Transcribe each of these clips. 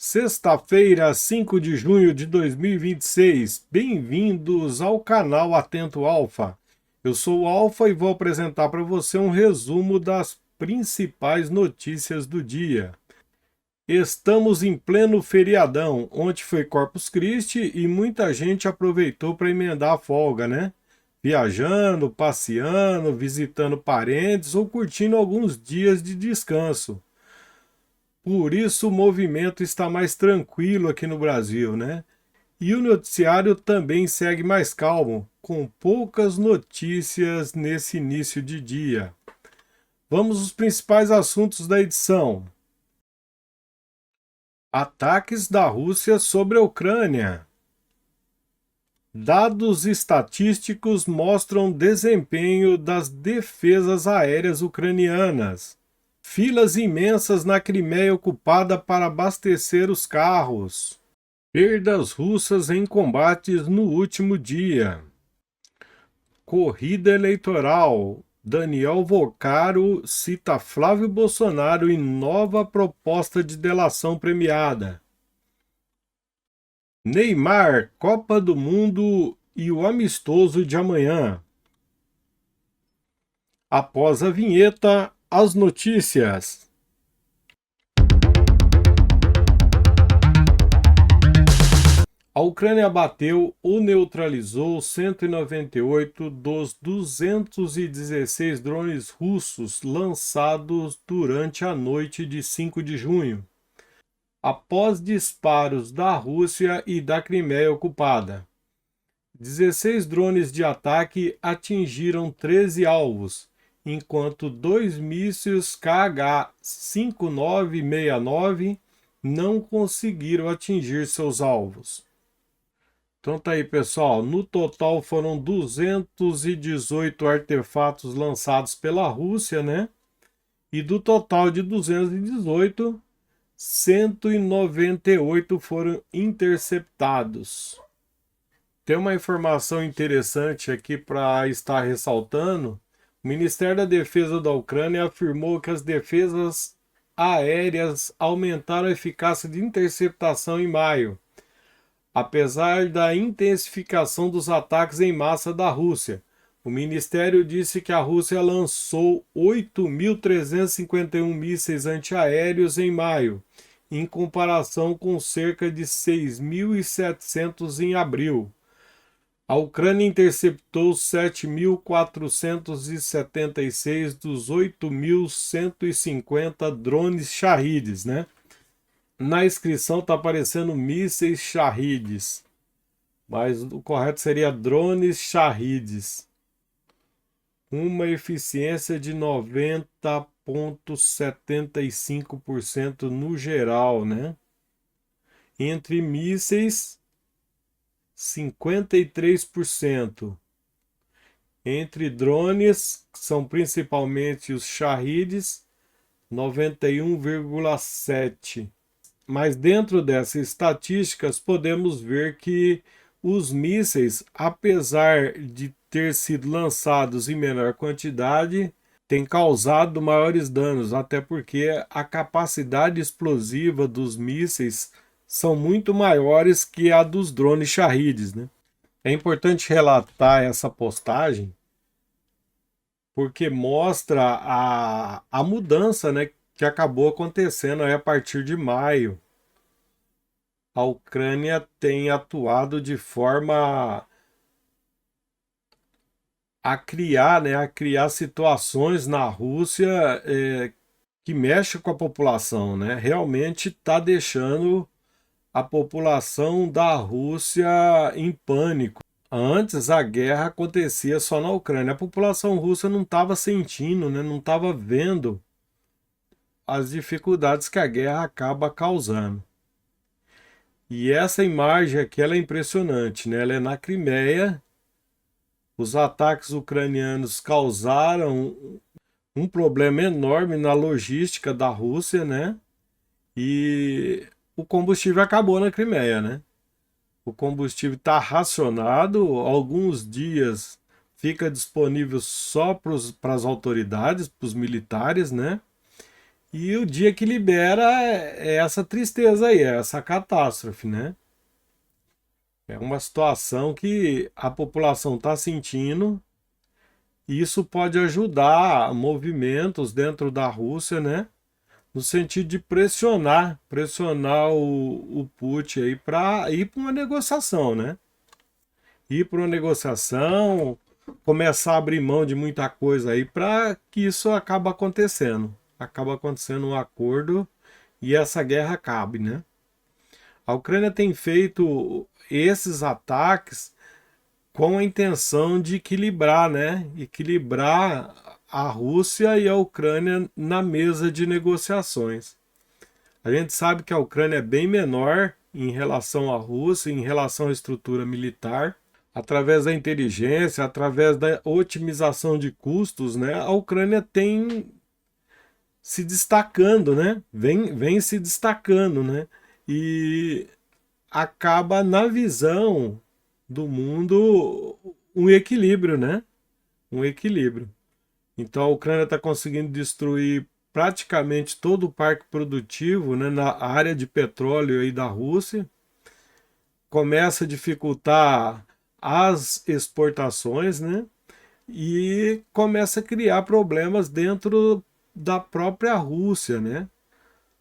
Sexta-feira, 5 de junho de 2026. Bem-vindos ao canal Atento Alfa. Eu sou o Alfa e vou apresentar para você um resumo das principais notícias do dia. Estamos em pleno feriadão. Ontem foi Corpus Christi e muita gente aproveitou para emendar a folga, né? Viajando, passeando, visitando parentes ou curtindo alguns dias de descanso. Por isso o movimento está mais tranquilo aqui no Brasil, né? E o noticiário também segue mais calmo, com poucas notícias nesse início de dia. Vamos aos principais assuntos da edição. Ataques da Rússia sobre a Ucrânia. Dados estatísticos mostram desempenho das defesas aéreas ucranianas. Filas imensas na Crimeia ocupada para abastecer os carros. Perdas russas em combates no último dia. Corrida eleitoral. Daniel Vocaro cita Flávio Bolsonaro em nova proposta de delação premiada. Neymar, Copa do Mundo e o amistoso de amanhã. Após a vinheta, as notícias. A Ucrânia abateu ou neutralizou 198 dos 216 drones russos lançados durante a noite de 5 de junho, após disparos da Rússia e da Crimeia ocupada. 16 drones de ataque atingiram 13 alvos, enquanto 2 mísseis KH-5969 não conseguiram atingir seus alvos. Então tá aí, pessoal, no total foram 218 artefatos lançados pela Rússia, né? E do total de 218, 198 foram interceptados. Tem uma informação interessante aqui para estar ressaltando. O Ministério da Defesa da Ucrânia afirmou que as defesas aéreas aumentaram a eficácia de interceptação em maio, apesar da intensificação dos ataques em massa da Rússia. O Ministério disse que a Rússia lançou 8.351 mísseis antiaéreos em maio, em comparação com cerca de 6.700 em abril. A Ucrânia interceptou 7.476 dos 8.150 drones Shahed, né? Na inscrição está aparecendo mísseis Shahed, mas o correto seria drones Shahed. Uma eficiência de 90,75% no geral, né? Entre mísseis, 53%. Entre drones, que são principalmente os Shahed, 91,7%. Mas dentro dessas estatísticas podemos ver que os mísseis, apesar de ter sido lançados em menor quantidade, têm causado maiores danos, até porque a capacidade explosiva dos mísseis são muito maiores que a dos drones Shahed, né? É importante relatar essa postagem porque mostra a mudança, né, que acabou acontecendo aí a partir de maio. A Ucrânia tem atuado de forma a criar, né, a criar situações na Rússia que mexem com a população, né? Realmente está deixando a população da Rússia em pânico. Antes a guerra acontecia só na Ucrânia. A população russa não estava sentindo, né? Não estava vendo as dificuldades que a guerra acaba causando. E essa imagem aqui ela é impressionante, né? Ela é na Crimeia. Os ataques ucranianos causaram um problema enorme na logística da Rússia, né? E o combustível acabou na Crimeia, né? O combustível está racionado, alguns dias fica disponível só para as autoridades, para os militares, né? E o dia que libera é essa tristeza aí, é essa catástrofe, né? É uma situação que a população está sentindo, e isso pode ajudar movimentos dentro da Rússia, né? No sentido de pressionar o Putin aí para ir para uma negociação, né? Ir para uma negociação, começar a abrir mão de muita coisa aí para que isso acabe acontecendo. Acaba acontecendo um acordo e essa guerra acabe, né? A Ucrânia tem feito esses ataques com a intenção de equilibrar, né? Equilibrar a Rússia e a Ucrânia na mesa de negociações. A gente sabe que a Ucrânia é bem menor em relação à Rússia, em relação à estrutura militar. Através da inteligência, através da otimização de custos, né? A Ucrânia tem se destacando, né? Vem se destacando, né? E acaba na visão do mundo um equilíbrio, né? Um equilíbrio. Então a Ucrânia está conseguindo destruir praticamente todo o parque produtivo, né, na área de petróleo aí da Rússia, começa a dificultar as exportações, né? E começa a criar problemas dentro da própria Rússia, né?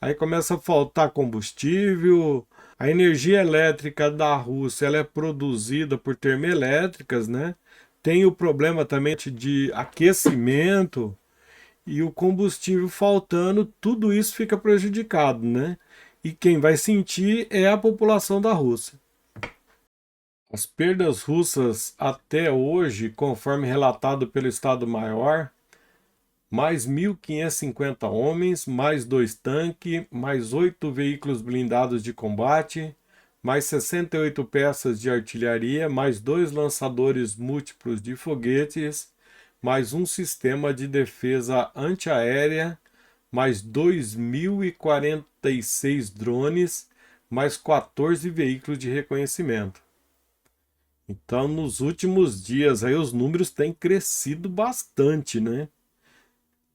Aí começa a faltar combustível, a energia elétrica da Rússia ela é produzida por termoelétricas, né? Tem o problema também de aquecimento e o combustível faltando, tudo isso fica prejudicado, né? E quem vai sentir é a população da Rússia. As perdas russas até hoje, conforme relatado pelo Estado-Maior, mais 1.550 homens, mais 2 tanques, mais 8 veículos blindados de combate, mais 68 peças de artilharia, mais 2 lançadores múltiplos de foguetes, mais um sistema de defesa antiaérea, mais 2.046 drones, mais 14 veículos de reconhecimento. Então, nos últimos dias, aí os números têm crescido bastante, né?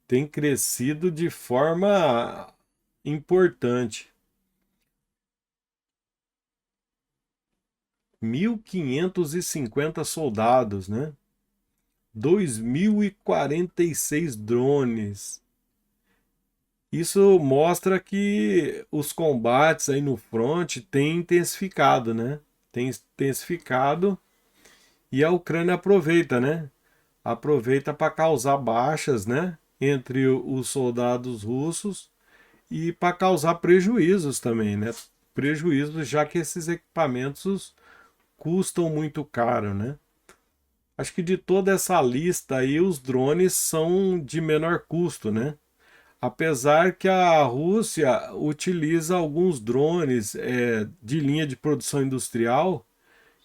Tem crescido de forma importante. 1.550 soldados, né? 2.046 drones. Isso mostra que os combates aí no front têm intensificado, né? Tem intensificado e a Ucrânia aproveita, né? Aproveita para causar baixas, né? Entre os soldados russos e para causar prejuízos também, né? Prejuízos, já que esses equipamentos custam muito caro, né? Acho que de toda essa lista aí, os drones são de menor custo, né? Apesar que a Rússia utiliza alguns drones de linha de produção industrial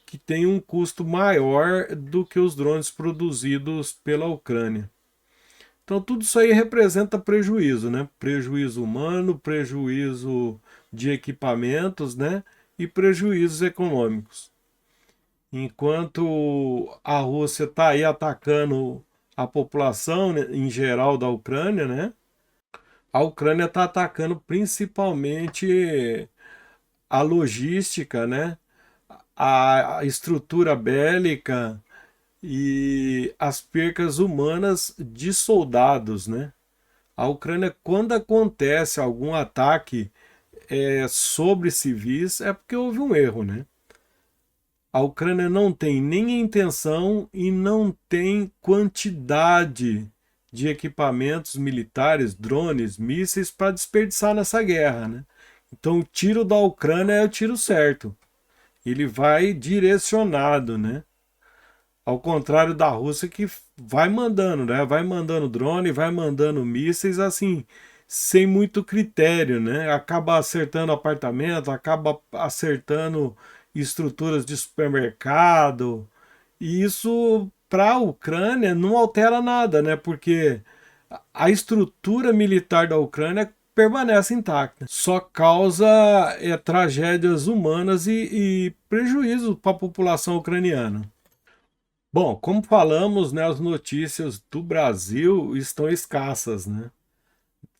que tem um custo maior do que os drones produzidos pela Ucrânia. Então tudo isso aí representa prejuízo, né? Prejuízo humano, prejuízo de equipamentos, né? E prejuízos econômicos. Enquanto a Rússia está aí atacando a população, né, em geral da Ucrânia, né? A Ucrânia está atacando principalmente a logística, né? A estrutura bélica e as percas humanas de soldados, né? A Ucrânia, quando acontece algum ataque sobre civis, é porque houve um erro, né? A Ucrânia não tem nem a intenção e não tem quantidade de equipamentos militares, drones, mísseis para desperdiçar nessa guerra, né? Então o tiro da Ucrânia é o tiro certo. Ele vai direcionado, né? Ao contrário da Rússia que vai mandando, né? Vai mandando drone, vai mandando mísseis assim, sem muito critério, né? Acaba acertando apartamento, acaba acertando estruturas de supermercado. E isso para a Ucrânia não altera nada, né? Porque a estrutura militar da Ucrânia permanece intacta. Só causa tragédias humanas e prejuízo para a população ucraniana. Bom, como falamos, né, as notícias do Brasil estão escassas, né?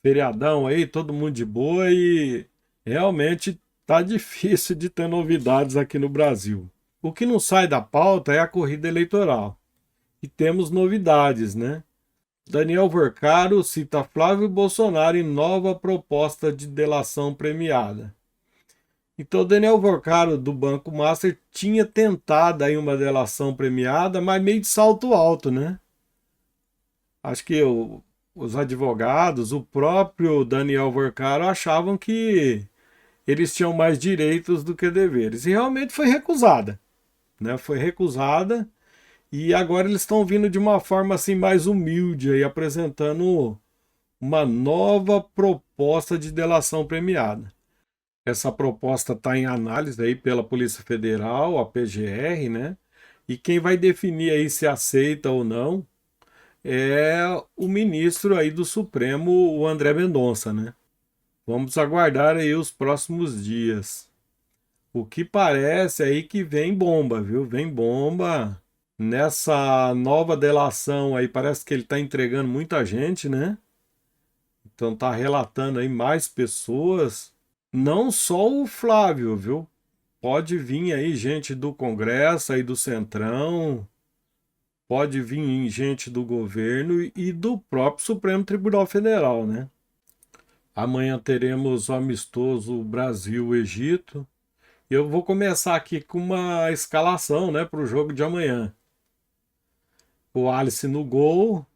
feriadão aí, todo mundo de boa e realmente tá difícil de ter novidades aqui no Brasil. O que não sai da pauta é a corrida eleitoral. E temos novidades, né? Daniel Vorcaro cita Flávio Bolsonaro em nova proposta de delação premiada. Então, Daniel Vorcaro, do Banco Master, tinha tentado aí uma delação premiada, mas meio de salto alto, né? Acho que os advogados, o próprio Daniel Vorcaro achavam que eles tinham mais direitos do que deveres. E realmente foi recusada, né? Foi recusada e agora eles estão vindo de uma forma assim mais humilde aí, apresentando uma nova proposta de delação premiada. Essa proposta está em análise aí pela Polícia Federal, a PGR, né? E quem vai definir aí se aceita ou não é o ministro aí do Supremo, o André Mendonça, né? Vamos aguardar aí os próximos dias. O que parece aí que vem bomba, viu? Vem bomba. Nessa nova delação aí, parece que ele está entregando muita gente, né? Então tá relatando aí mais pessoas. Não só o Flávio, viu? Pode vir aí gente do Congresso, aí do Centrão, pode vir gente do governo e do próprio Supremo Tribunal Federal, né? Amanhã teremos o amistoso Brasil-Egito. Eu vou começar aqui com uma escalação, né, para o jogo de amanhã. O Alisson no gol,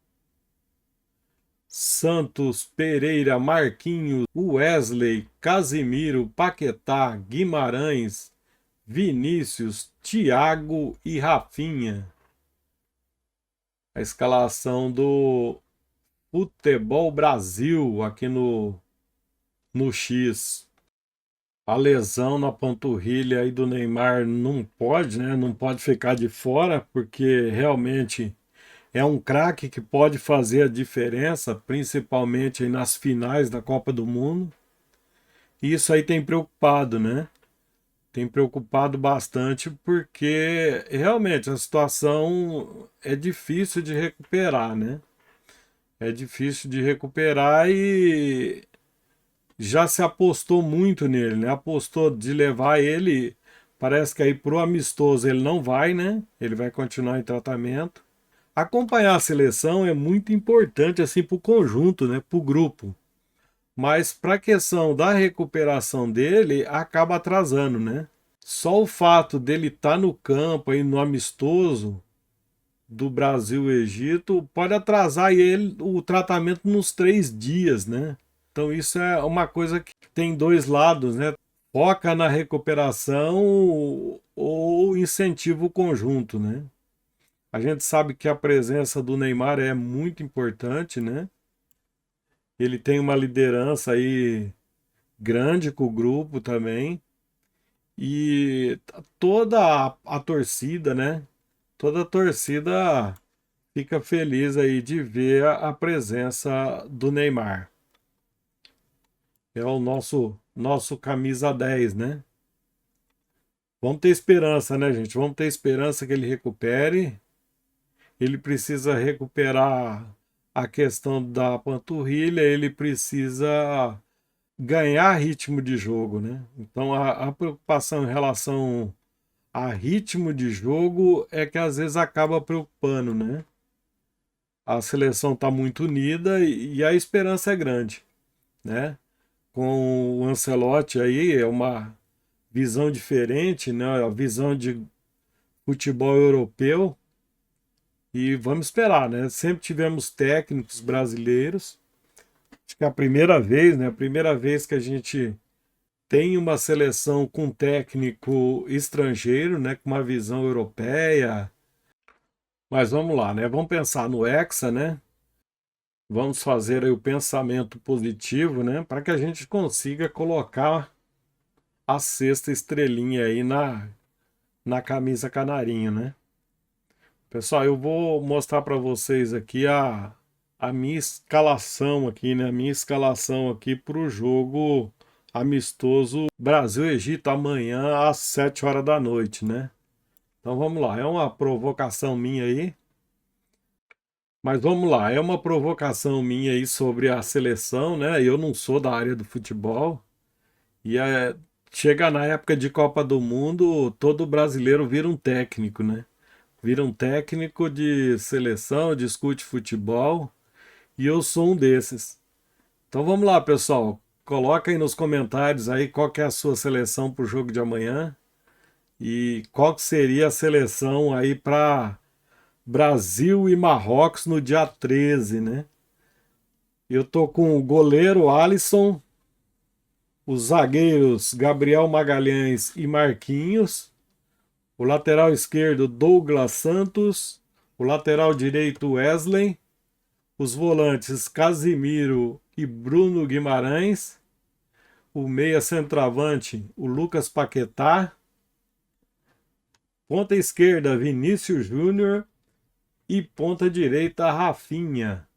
Santos, Pereira, Marquinhos, Wesley, Casimiro, Paquetá, Guimarães, Vinícius, Thiago e Rafinha. A escalação do Futebol Brasil aqui no X. A lesão na panturrilha aí do Neymar não pode, né? Não pode ficar de fora, porque realmente é um craque que pode fazer a diferença, principalmente aí nas finais da Copa do Mundo. E isso aí tem preocupado, né? Tem preocupado bastante porque realmente a situação é difícil de recuperar, né? É difícil de recuperar e já se apostou muito nele, né? Apostou de levar ele, parece que aí pro amistoso ele não vai, né? Ele vai continuar em tratamento. Acompanhar a seleção é muito importante assim para o conjunto, né? Para o grupo. Mas para a questão da recuperação dele acaba atrasando, né? Só o fato dele estar no campo aí no amistoso do Brasil e Egito pode atrasar ele o tratamento nos 3 dias, né? Então isso é uma coisa que tem dois lados, né? Foca na recuperação ou incentiva o conjunto, né? A gente sabe que a presença do Neymar é muito importante, né? Ele tem uma liderança aí grande com o grupo também. E toda a torcida, né? Toda a torcida fica feliz aí de ver a presença do Neymar. É o nosso camisa 10, né? Vamos ter esperança, né, gente? Vamos ter esperança que ele recupere. Ele precisa recuperar a questão da panturrilha, ele precisa ganhar ritmo de jogo, né? Então a preocupação em relação a ritmo de jogo é que às vezes acaba preocupando, né? A seleção está muito unida e a esperança é grande, né? Com o Ancelotti aí é uma visão diferente, né? A visão de futebol europeu e vamos esperar, né? Sempre tivemos técnicos brasileiros. Acho que é a primeira vez, né? A primeira vez que a gente tem uma seleção com técnico estrangeiro, né? Com uma visão europeia. Mas vamos lá, né? Vamos pensar no Hexa, né? Vamos fazer aí o pensamento positivo, né? Para que a gente consiga colocar a sexta estrelinha aí na camisa canarinho, né? Pessoal, eu vou mostrar para vocês aqui a minha escalação aqui, né? A minha escalação aqui para o jogo amistoso Brasil-Egito amanhã às 7 horas da noite, né? Então vamos lá, é uma provocação minha aí. Mas vamos lá, é uma provocação minha aí sobre a seleção, né? Eu não sou da área do futebol e chega na época de Copa do Mundo, todo brasileiro vira um técnico, né? Vira um técnico de seleção, discute futebol e eu sou um desses. Então vamos lá, pessoal. Coloca aí nos comentários aí qual que é a sua seleção para o jogo de amanhã e qual que seria a seleção aí para Brasil e Marrocos no dia 13, né? Eu tô com o goleiro Alisson, os zagueiros Gabriel Magalhães e Marquinhos, o lateral esquerdo Douglas Santos, o lateral direito Wesley, os volantes Casimiro e Bruno Guimarães, o meia centroavante o Lucas Paquetá, ponta esquerda Vinícius Júnior e ponta direita Rafinha.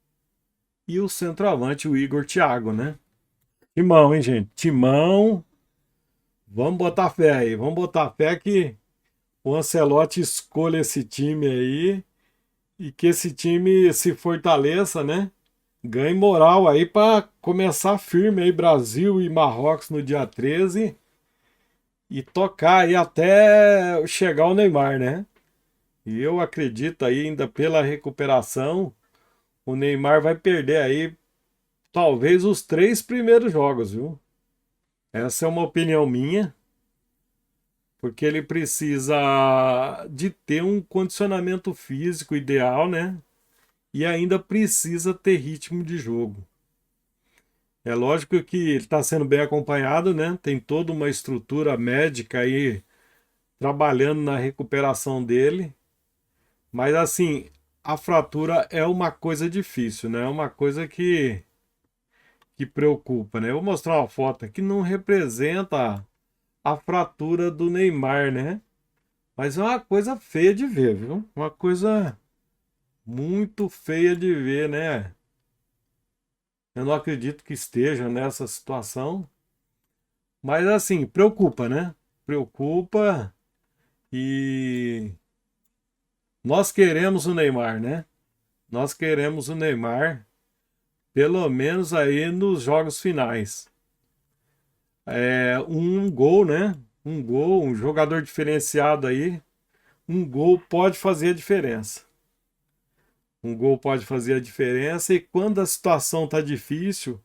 E o centroavante o Igor Thiago, né? Timão, hein, gente? Timão. Vamos botar fé aí. Vamos botar fé que o Ancelotti escolha esse time aí e que esse time se fortaleça, né? Ganhe moral aí para começar firme aí Brasil e Marrocos no dia 13 e tocar aí até chegar o Neymar, né? E eu acredito aí ainda pela recuperação, o Neymar vai perder aí talvez os 3 primeiros jogos, viu? Essa é uma opinião minha, porque ele precisa de ter um condicionamento físico ideal, né? E ainda precisa ter ritmo de jogo. É lógico que ele está sendo bem acompanhado, né? Tem toda uma estrutura médica aí trabalhando na recuperação dele, mas assim, a fratura é uma coisa difícil, né? É uma coisa que preocupa, né? Eu vou mostrar uma foto aqui, não representa a fratura do Neymar, né? Mas é uma coisa feia de ver, viu? Uma coisa muito feia de ver, né? Eu não acredito que esteja nessa situação, mas assim, preocupa, né? Preocupa e nós queremos o Neymar, né? Nós queremos o Neymar, pelo menos aí nos jogos finais. É um gol, né? Um gol, um jogador diferenciado aí, um gol pode fazer a diferença. Um gol pode fazer a diferença e quando a situação está difícil,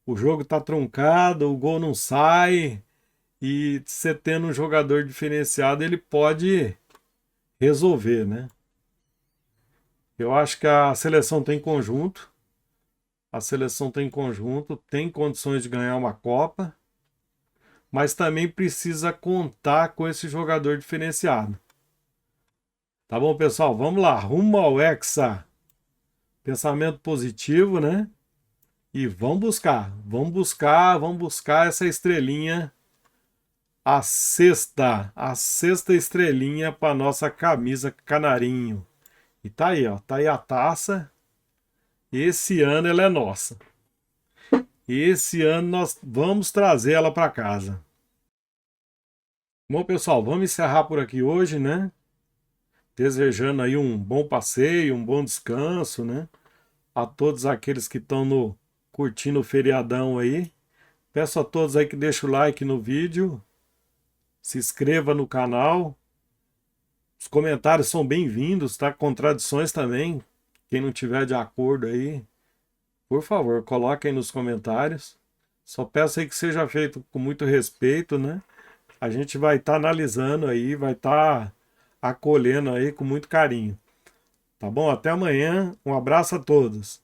o jogo está truncado, o gol não sai e você tendo um jogador diferenciado, ele pode resolver, né? Eu acho que a seleção tem conjunto, a seleção tem conjunto, tem condições de ganhar uma Copa, mas também precisa contar com esse jogador diferenciado. Tá bom, pessoal? Vamos lá, rumo ao Hexa. Pensamento positivo, né? E vamos buscar essa estrelinha, a sexta estrelinha para nossa camisa canarinho. E tá aí, ó, tá aí a taça. Esse ano ela é nossa. Esse ano nós vamos trazer ela para casa. Bom, pessoal, vamos encerrar por aqui hoje, né? Desejando aí um bom passeio, um bom descanso, né? A todos aqueles que estão no curtindo o feriadão aí. Peço a todos aí que deixem o like no vídeo, se inscreva no canal. Os comentários são bem-vindos, tá? Contradições também. Quem não tiver de acordo aí, por favor, coloque aí nos comentários. Só peço aí que seja feito com muito respeito, né? A gente vai estar analisando aí, vai estar acolhendo aí com muito carinho. Tá bom? Até amanhã. Um abraço a todos.